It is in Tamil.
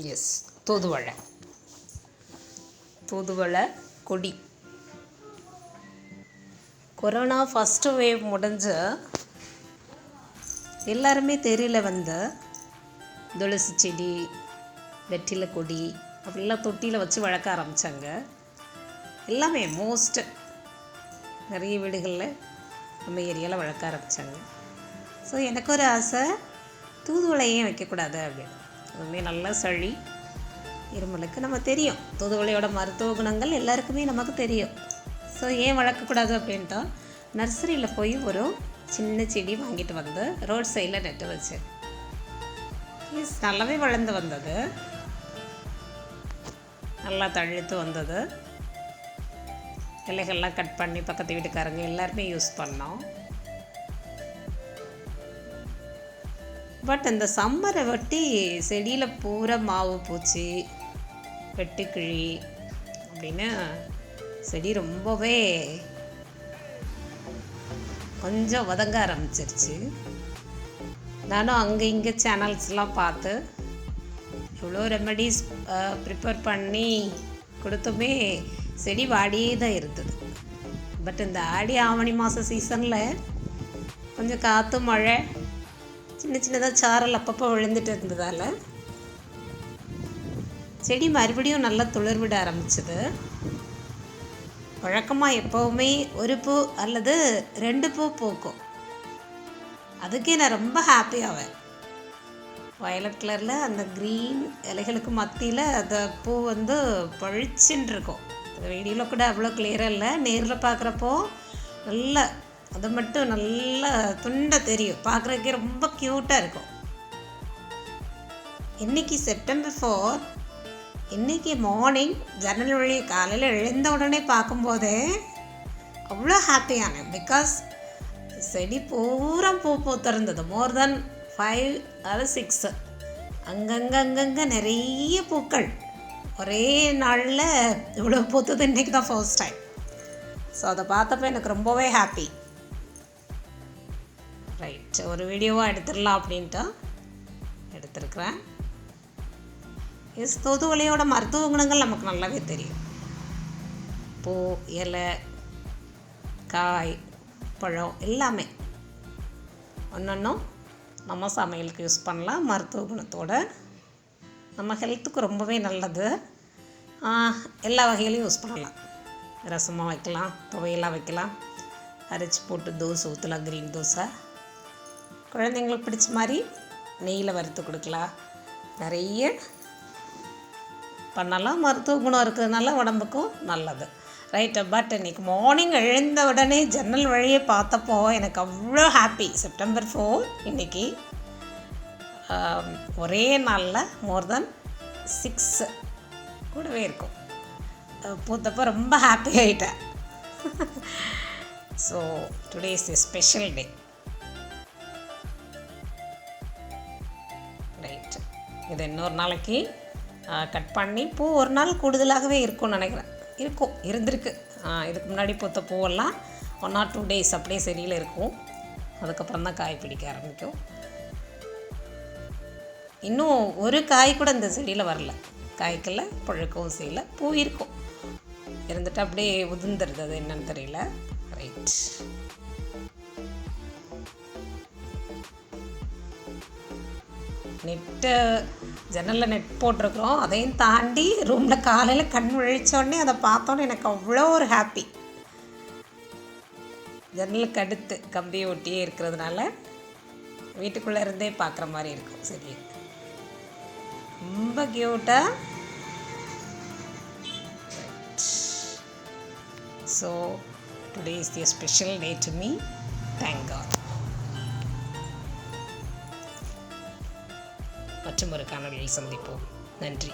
எஸ், தூதுவளை. தூதுவளை கொடி. கொரோனா ஃபஸ்ட்டு வேவ் முடிஞ்சு எல்லாருமே தெருவில் வந்து துளசி செடி, வெற்றிலை கொடி அப்படிலாம் தொட்டியில் வச்சு வளர்க்க ஆரம்பித்தாங்க. எல்லாமே மோஸ்ட்டு நிறைய வீடுகளில் நம்ம ஏரியாவில் வளர்க்க ஆரம்பித்தாங்க. ஸோ எனக்கு ஒரு ஆசை, தூதுவளையே வைக்கக்கூடாது அப்படின்னு. அதுவுமே நல்லா சளி இருமலுக்கு நம்ம தெரியும், தூதுவளையோட மருத்துவ குணங்கள் எல்லாருக்குமே நமக்கு தெரியும். ஸோ ஏன் வளர்க்கக்கூடாது அப்படின்ட்டா, நர்சரியில் போய் ஒரு சின்ன செடி வாங்கிட்டு வந்து ரோட் சைடில் நட்டு வச்சேன். நல்லாவே வளர்ந்து வந்தது, நல்லா தழுத்து வந்தது. இலைகள்லாம் கட் பண்ணி பக்கத்து வீட்டுக்காரங்க எல்லாருமே யூஸ் பண்ணோம். பட் இந்த சம்மரை ஒட்டி செடியில் பூரா மாவு பூச்சி, வெட்டுக்கிழி அப்படின்னு செடி ரொம்பவே கொஞ்சம் வதங்க ஆரம்பிச்சிருச்சு. நானும் அங்கே இங்கே சேனல்ஸ்லாம் பார்த்து எவ்வளோ ரெமெடிஸ் ப்ரிப்பேர் பண்ணி கொடுத்துமே செடி வாடியே தான் இருந்தது. பட் இந்த ஆடி ஆவணி மாத சீசனில் கொஞ்சம் காற்று மழை சின்ன சின்னதாக சாரல் அப்பப்போ விழுந்துட்டு இருந்ததால் செடி மறுபடியும் நல்லா துளிர் விட ஆரம்பிச்சது. வழக்கமாக எப்போவுமே ஒரு பூ அல்லது 2 பூ பூக்கும். அதுக்கே நான் ரொம்ப ஹாப்பியாவேன். வயலட் கலரில் அந்த க்ரீன் இலைகளுக்கு மத்தியில் அந்த பூ வந்து பழிச்சுன்னு இருக்கும். அந்த வீடியோவில் கூட அவ்வளோ கிளியராக இல்லை, நேரில் பார்க்குறப்போ நல்ல அது மட்டும் நல்லா துண்டை தெரியும், பார்க்குறதுக்கே ரொம்ப க்யூட்டாக இருக்கும். இன்றைக்கி செப்டம்பர் 4, இன்றைக்கி மார்னிங் ஜன்னல் வழி காலையில் எழுந்த உடனே பார்க்கும்போதே அவ்வளோ ஹாப்பியானேன். பிகாஸ் செடி பூரா பூ பூத்திருந்தது. மோர் தென் 5 or 6 அங்கங்கே நிறைய பூக்கள் ஒரே நாளில் இவ்வளோ பூத்தது இன்றைக்கி தான் ஃபர்ஸ்ட் டைம். ஸோ அதை பார்த்தப்போ எனக்கு ரொம்பவே ஹாப்பி. ரைட், ஒரு வீடியோவாக எடுத்துடலாம் அப்படின்ட்டு எடுத்துருக்குறேன். தூதுவளையோட மருத்துவ குணங்கள் நமக்கு நல்லாவே தெரியும். பூ, இலை, காய், பழம் எல்லாமே ஒன்றொன்றும் நம்ம சமையலுக்கு யூஸ் பண்ணலாம். மருத்துவ குணத்தோட நம்ம ஹெல்த்துக்கு ரொம்பவே நல்லது. எல்லா வகையிலையும் யூஸ் பண்ணலாம். ரசமாக வைக்கலாம், துவையெல்லாம் வைக்கலாம், அரைச்சி போட்டு தோசை ஊற்றலாம், க்ரீன் தோசை. குழந்தைங்களுக்கு பிடிச்ச மாதிரி நெய்யில் வறுத்து கொடுக்கலாம், நிறைய பண்ணலாம். மருத்துவ குணம் இருக்கிறதுனால உடம்புக்கும் நல்லது. ரைட்டு. பட் இன்றைக்கி மார்னிங் எழுந்த உடனே ஜன்னல் வழியே பார்த்தப்போ எனக்கு அவ்வளோ ஹாப்பி. செப்டம்பர் 4 இன்றைக்கி ஒரே நாளில் மோர் தென் 6 கூடவே இருக்கும் பூத்தப்போ ரொம்ப ஹாப்பி ஆகிட்டேன். So today is a special day. Right, இது இன்னொரு நாளைக்கு கட் பண்ணி பூ ஒரு நாள் கூடுதலாகவே இருக்கும்னு நினைக்கிறேன். இருந்திருக்கு. இதுக்கு முன்னாடி பூத்த பூவெல்லாம் 1 or 2 days அப்படியே செடியில் இருக்கும். அதுக்கப்புறம் தான் காய் பிடிக்க ஆரம்பிக்கும். இன்னும் ஒரு காய் கூட இந்த செடியில் வரல, காய்க்கல, பழுக்கவும் செய்யலை. பூ இருக்கும், இருந்துட்டு அப்படியே உதிர்ந்துருது, அது என்னன்னு தெரியல. ரைட், நெட்டு ஜன்னலில் நெட் போட்டிருக்கிறோம். அதையும் தாண்டி ரூமில் காலையில் கண் விழிச்சோடனே அதை பார்த்தோன்னே எனக்கு அவ்வளோ ஒரு ஹாப்பி. ஜன்னலுக்கு அடுத்து கம்பியை ஒட்டியே இருக்கிறதுனால வீட்டுக்குள்ளே இருந்தே பார்க்குற மாதிரி இருக்கும். சரி, ரொம்ப க்யூட்டாக. So today is the special day to me. Thank God. மற்றும் ஒரு காணொலியில் சந்திப்போம். நன்றி.